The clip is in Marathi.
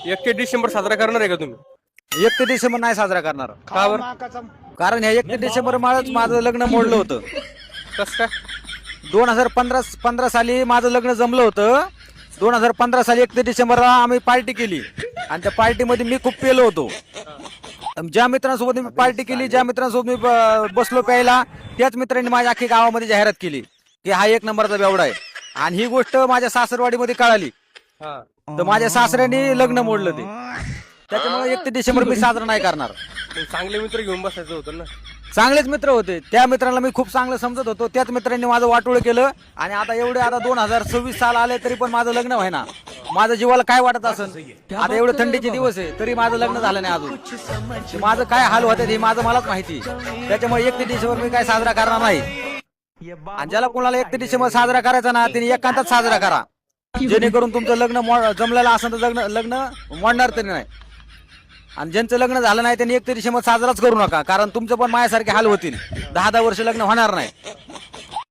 1 डिसेंबर साजरा करणार आहे का तुम्ही? 1 डिसेंबर नाही साजरा करणार. का बरं? कारण ह्या 1 डिसेंबर मुळेच माझं लग्न मोडलं होतं. कस काय? 2015 साली माझं लग्न जमलं होतं. 2015 साली 1 डिसेंबरला आम्ही पार्टी केली आणि त्या पार्टीमध्ये मी खूप पेलो होतो. ज्या मित्रांसोबत मी पार्टी केली, ज्या मित्रांसोबत मी बसलो प्यायला, त्याच मित्रांनी माझ्या अख्खी गावामध्ये जाहिरात केली की हा 1 नंबरचा बेवडा आहे. आणि ही गोष्ट माझ्या सासरवाडीमध्ये कळाली हा. तर माझ्या सासऱ्यांनी लग्न मोडलं ते. त्याच्यामुळे 1 डिसेंबर मी साजरा नाही करणार. मग चांगले मित्र घेऊन बसायचं होतं ना. चांगलेच मित्र होते, त्या मित्रांना मी खूप चांगलं समजत होतो. त्याच मित्रांनी माझं वाटोळं केलं आणि आता 2026 साल आले तरी पण माझं लग्न व्हायना. माझं जीवाला काय वाटत असेल. आता एवढे थंडीचे दिवस आहे तरी माझं लग्न झालं नाही अजून. ते माझं काय हाल होते हे माझं मलाच माहिती. त्याच्यामुळे 1 डिसेंबर मी काय साजरा करणार नाही. आणि ज्याला कोणाला 1 डिसेंबर साजरा करायचा ना त्यांनी एकांतात साजरा करा, जेणेकरून तुमचं लग्न जमलेलं असेल तर लग्न मोडणार तरी नाही. आणि ज्यांचं लग्न झालं नाही त्यांनी 1 डिसेंबर साजराच करू नका, कारण तुमचं पण माझ्यासारखे हाल होतील. 10-10 वर्ष लग्न होणार नाही.